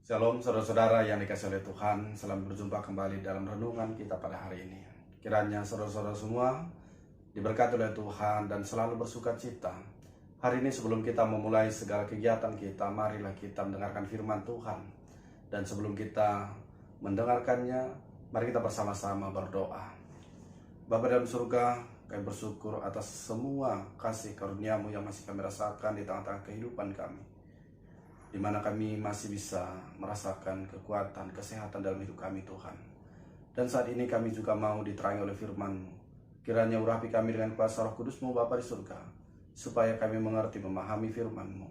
Shalom saudara-saudara yang dikasihi oleh Tuhan. Selamat berjumpa kembali dalam renungan kita pada hari ini. Kiranya saudara-saudara semua diberkati oleh Tuhan dan selalu bersuka cita. Hari ini sebelum kita memulai segala kegiatan kita, marilah kita mendengarkan firman Tuhan. Dan sebelum kita mendengarkannya, mari kita bersama-sama berdoa. Bapa dalam surga, kami bersyukur atas semua kasih karunia-Mu yang masih kami rasakan di tengah-tengah kehidupan kami, di mana kami masih bisa merasakan kekuatan, kesehatan dalam hidup kami Tuhan. Dan saat ini kami juga mau diterangi oleh firman-Mu. Kiranya urapi kami dengan kuasa Roh Kudus-Mu Bapa di surga, supaya kami mengerti, memahami firman-Mu.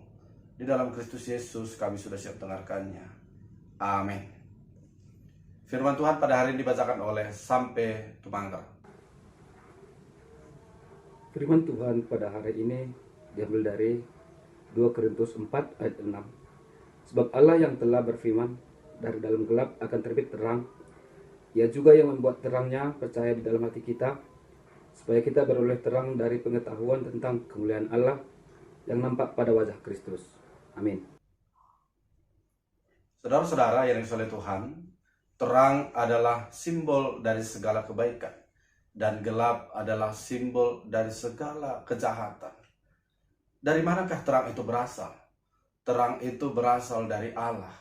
Di dalam Kristus Yesus kami sudah siap dengarkannya. Amin. Firman Tuhan pada hari ini dibacakan oleh Sampai Tumangger. Firman Tuhan pada hari ini diambil dari 2 Korintus 4 ayat 6. Sebab Allah yang telah berfirman, dari dalam gelap akan terbit terang. Ia juga yang membuat terangnya percaya di dalam hati kita, supaya kita beroleh terang dari pengetahuan tentang kemuliaan Allah yang nampak pada wajah Kristus. Amin. Saudara-saudara yang dikasihi oleh Tuhan, terang adalah simbol dari segala kebaikan, dan gelap adalah simbol dari segala kejahatan. Dari manakah terang itu berasal? Terang itu berasal dari Allah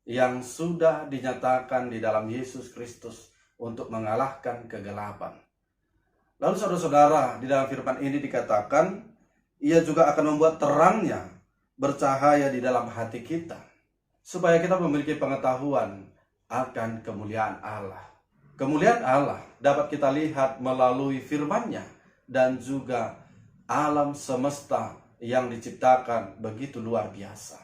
yang sudah dinyatakan di dalam Yesus Kristus untuk mengalahkan kegelapan. Lalu saudara-saudara, di dalam firman ini dikatakan, ia juga akan membuat terangnya bercahaya di dalam hati kita, supaya kita memiliki pengetahuan akan kemuliaan Allah. Kemuliaan Allah dapat kita lihat melalui firman-Nya dan juga alam semesta yang diciptakan begitu luar biasa.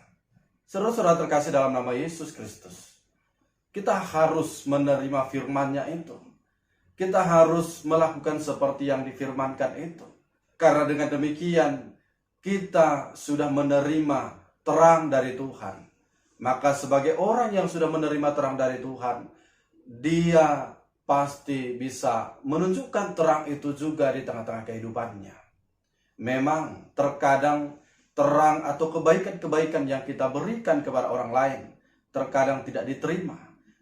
Saudara-saudara terkasih dalam nama Yesus Kristus, kita harus menerima firman-Nya itu. Kita harus melakukan seperti yang difirmankan itu. Karena dengan demikian, kita sudah menerima terang dari Tuhan. Maka sebagai orang yang sudah menerima terang dari Tuhan, dia pasti bisa menunjukkan terang itu juga di tengah-tengah kehidupannya. Memang terkadang terang atau kebaikan-kebaikan yang kita berikan kepada orang lain terkadang tidak diterima.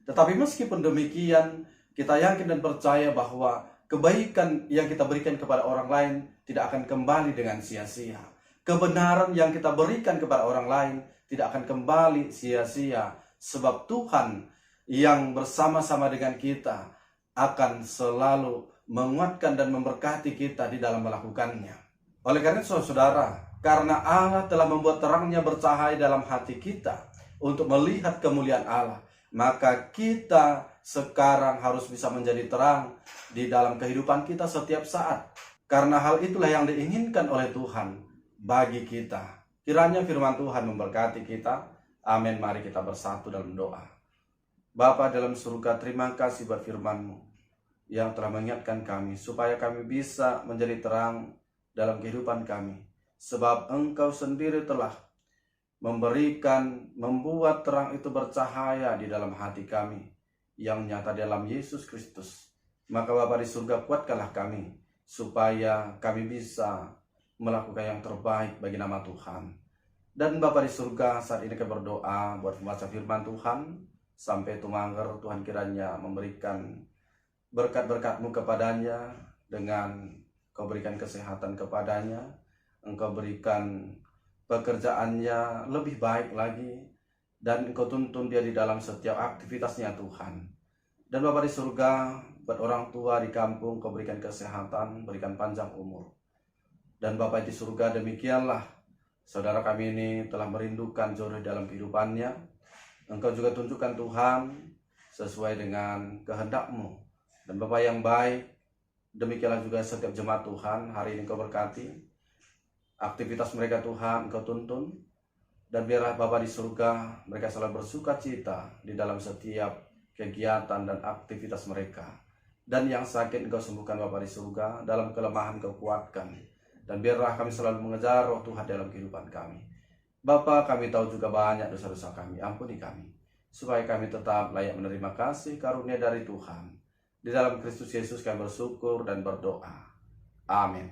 Tetapi meskipun demikian, kita yakin dan percaya bahwa kebaikan yang kita berikan kepada orang lain tidak akan kembali dengan sia-sia. Kebenaran yang kita berikan kepada orang lain tidak akan kembali sia-sia, sebab Tuhan yang bersama-sama dengan kita akan selalu menguatkan dan memberkati kita di dalam melakukannya. Oleh karena itu saudara, karena Allah telah membuat terangnya bercahaya dalam hati kita untuk melihat kemuliaan Allah, maka kita sekarang harus bisa menjadi terang di dalam kehidupan kita setiap saat. Karena hal itulah yang diinginkan oleh Tuhan bagi kita. Kiranya firman Tuhan memberkati kita. Amin. Mari kita bersatu dalam doa. Bapa dalam surga, terima kasih buat firman-Mu yang telah mengingatkan kami supaya kami bisa menjadi terang dalam kehidupan kami, sebab Engkau sendiri telah membuat terang itu bercahaya di dalam hati kami yang nyata dalam Yesus Kristus. Maka Bapa di surga, kuatkanlah kami supaya kami bisa melakukan yang terbaik bagi nama Tuhan. Dan Bapa di surga, saat ini kami berdoa buat membaca firman Tuhan Sampai Tumangger. Tuhan kiranya memberikan berkat-berkat-Mu kepadanya, dengan Kau berikan kesehatan kepadanya, Engkau berikan pekerjaannya lebih baik lagi, dan Engkau tuntun dia di dalam setiap aktivitasnya Tuhan. Dan Bapa di surga, buat orang tua di kampung, Kau berikan kesehatan, berikan panjang umur. Dan Bapa di surga, demikianlah saudara kami ini telah merindukan jodoh dalam kehidupannya. Engkau juga tunjukkan Tuhan sesuai dengan kehendak-Mu. Dan Bapa yang baik, demikianlah juga setiap jemaat Tuhan, hari ini Engkau berkati aktivitas mereka Tuhan, Engkau tuntun. Dan biarlah Bapa di surga, mereka selalu bersuka cita di dalam setiap kegiatan dan aktivitas mereka. Dan yang sakit Engkau sembuhkan Bapa di surga, dalam kelemahan Engkau kuatkan. Dan biarlah kami selalu mengejar roh Tuhan dalam kehidupan kami. Bapa, kami tahu juga banyak dosa-dosa kami, ampuni kami, supaya kami tetap layak menerima kasih karunia dari Tuhan. Di dalam Kristus Yesus kami bersyukur dan berdoa. Amin.